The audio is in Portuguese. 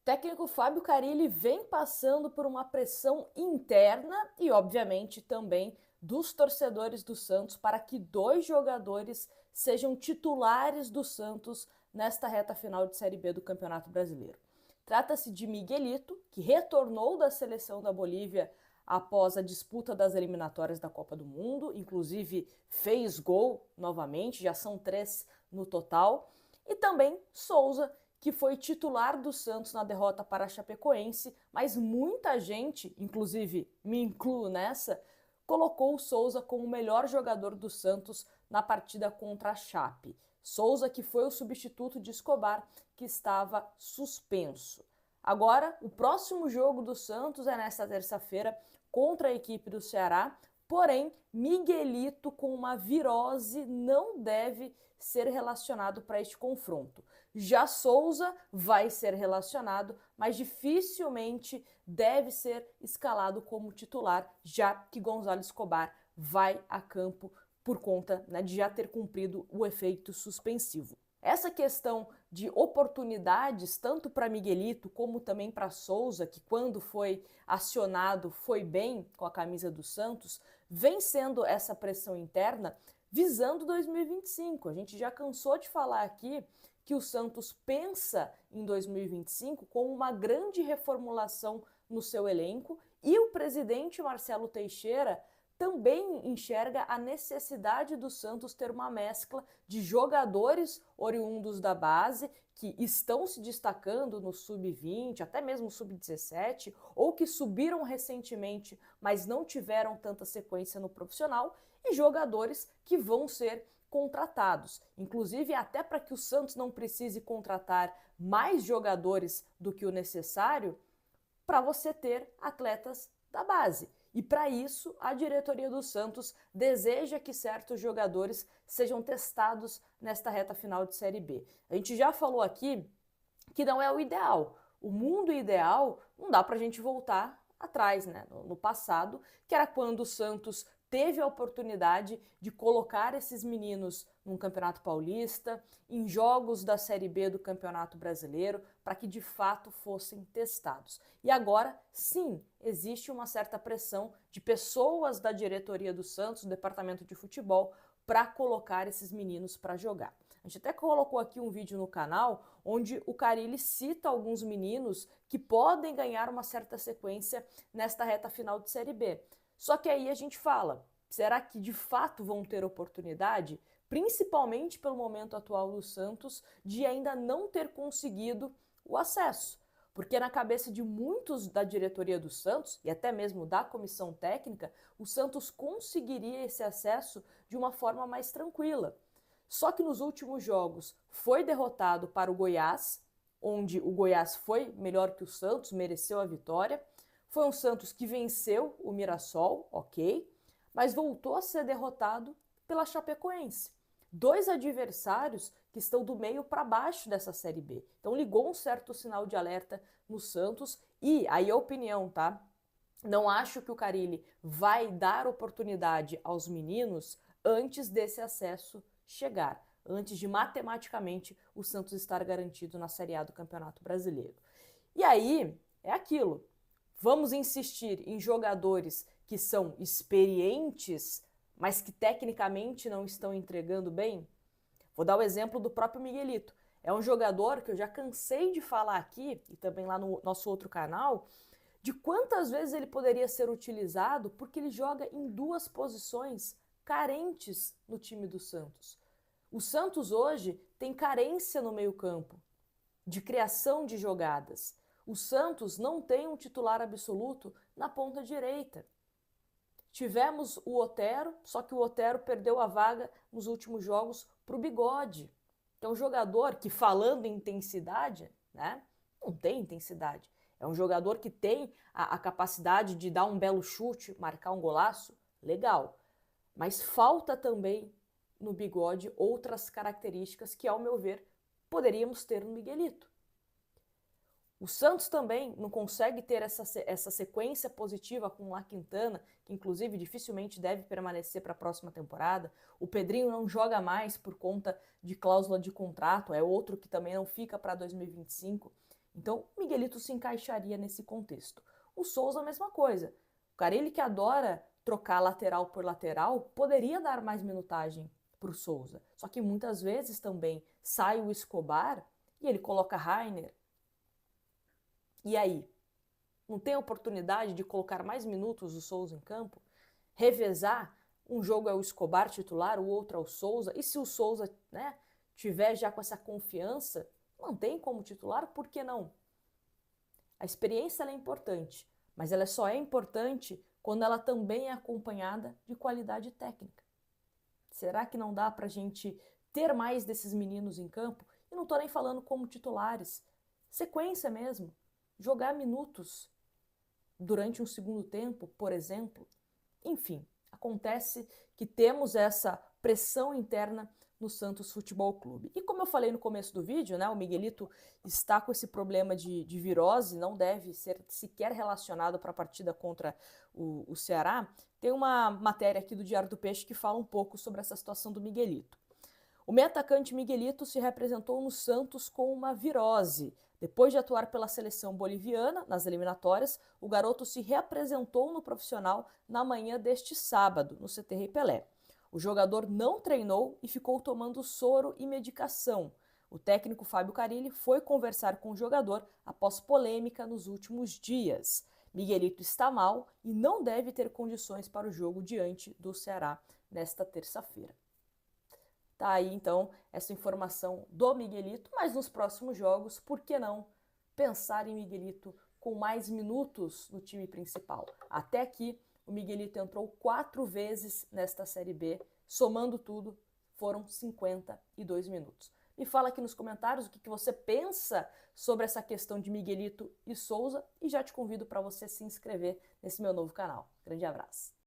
Técnico Fábio Carille vem passando por uma pressão interna e, obviamente, também dos torcedores do Santos para que dois jogadores sejam titulares do Santos nesta reta final de Série B do Campeonato Brasileiro. Trata-se de Miguelito, que retornou da seleção da Bolívia após a disputa das eliminatórias da Copa do Mundo, inclusive fez gol novamente, já são 3 no total, e também Souza, que foi titular do Santos na derrota para a Chapecoense, mas muita gente, inclusive me incluo nessa, colocou o Souza como o melhor jogador do Santos na partida contra a Chape. Souza, que foi o substituto de Escobar, que estava suspenso. Agora, o próximo jogo do Santos é nesta terça-feira contra a equipe do Ceará, porém, Miguelito com uma virose não deve ser relacionado para este confronto. Já Souza vai ser relacionado, mas dificilmente deve ser escalado como titular, já que Gonzalo Escobar vai a campo por conta, né, de já ter cumprido o efeito suspensivo. Essa questão de oportunidades, tanto para Miguelito como também para Souza, que quando foi acionado foi bem com a camisa do Santos, vem sendo essa pressão interna visando 2025. A gente já cansou de falar aqui que o Santos pensa em 2025 como uma grande reformulação no seu elenco e o presidente Marcelo Teixeira também enxerga a necessidade do Santos ter uma mescla de jogadores oriundos da base que estão se destacando no sub-20, até mesmo sub-17, ou que subiram recentemente, mas não tiveram tanta sequência no profissional, e jogadores que vão ser contratados. Inclusive, até para que o Santos não precise contratar mais jogadores do que o necessário, para você ter atletas da base. E para isso, a diretoria do Santos deseja que certos jogadores sejam testados nesta reta final de Série B. A gente já falou aqui que não é o ideal. O mundo ideal não dá para a gente voltar atrás, né? No passado, que era quando o Santos teve a oportunidade de colocar esses meninos num Campeonato Paulista, em jogos da Série B do Campeonato Brasileiro, para que de fato fossem testados. E agora, sim, existe uma certa pressão de pessoas da diretoria do Santos, do departamento de futebol, para colocar esses meninos para jogar. A gente até colocou aqui um vídeo no canal onde o Carille cita alguns meninos que podem ganhar uma certa sequência nesta reta final de Série B. Só que aí a gente fala, será que de fato vão ter oportunidade? Principalmente pelo momento atual do Santos, de ainda não ter conseguido o acesso. Porque na cabeça de muitos da diretoria do Santos, e até mesmo da comissão técnica, o Santos conseguiria esse acesso de uma forma mais tranquila. Só que nos últimos jogos foi derrotado para o Goiás, onde o Goiás foi melhor que o Santos, mereceu a vitória. Foi um Santos que venceu o Mirassol, ok, mas voltou a ser derrotado pela Chapecoense. Dois adversários que estão do meio para baixo dessa Série B. Então ligou um certo sinal de alerta no Santos e, aí a opinião, tá? Não acho que o Carille vai dar oportunidade aos meninos antes desse acesso chegar, antes de matematicamente o Santos estar garantido na Série A do Campeonato Brasileiro. E aí é aquilo. Vamos insistir em jogadores que são experientes, mas que tecnicamente não estão entregando bem? Vou dar o exemplo do próprio Miguelito. É um jogador que eu já cansei de falar aqui, e também lá no nosso outro canal, de quantas vezes ele poderia ser utilizado porque ele joga em duas posições carentes no time do Santos. O Santos hoje tem carência no meio-campo, de criação de jogadas. O Santos não tem um titular absoluto na ponta direita. Tivemos o Otero, só que o Otero perdeu a vaga nos últimos jogos para o Bigode. Que é um jogador que, falando em intensidade, né, não tem intensidade. É um jogador que tem a capacidade de dar um belo chute, marcar um golaço, legal. Mas falta também no Bigode outras características que, ao meu ver, poderíamos ter no Miguelito. O Santos também não consegue ter essa sequência positiva com o La Quintana, que inclusive dificilmente deve permanecer para a próxima temporada. O Pedrinho não joga mais por conta de cláusula de contrato, é outro que também não fica para 2025. Então, o Miguelito se encaixaria nesse contexto. O Souza, a mesma coisa. O Carille, que adora trocar lateral por lateral, poderia dar mais minutagem para o Souza. Só que muitas vezes também sai o Escobar e ele coloca Rainer. E aí? Não tem oportunidade de colocar mais minutos o Souza em campo? Revezar? Um jogo é o Escobar titular, o outro é o Souza. E se o Souza, né, tiver já com essa confiança, mantém como titular, por que não? A experiência ela é importante, mas ela só é importante quando ela também é acompanhada de qualidade técnica. Será que não dá para a gente ter mais desses meninos em campo? E não estou nem falando como titulares. Sequência mesmo. Jogar minutos durante um segundo tempo, por exemplo. Enfim, acontece que temos essa pressão interna no Santos Futebol Clube. E como eu falei no começo do vídeo, né, o Miguelito está com esse problema de virose, não deve ser sequer relacionado para a partida contra o Ceará. Tem uma matéria aqui do Diário do Peixe que fala um pouco sobre essa situação do Miguelito. O meio-atacante Miguelito se representou no Santos com uma virose. Depois de atuar pela seleção boliviana nas eliminatórias, o garoto se reapresentou no profissional na manhã deste sábado, no CT Rei Pelé. O jogador não treinou e ficou tomando soro e medicação. O técnico Fábio Carille foi conversar com o jogador após polêmica nos últimos dias. Miguelito está mal e não deve ter condições para o jogo diante do Ceará nesta terça-feira. Tá aí, então, essa informação do Miguelito, mas nos próximos jogos, por que não pensar em Miguelito com mais minutos no time principal? Até aqui, o Miguelito entrou 4 vezes nesta Série B, somando tudo, foram 52 minutos. Me fala aqui nos comentários o que você pensa sobre essa questão de Miguelito e Souza e já te convido para você se inscrever nesse meu novo canal. Grande abraço!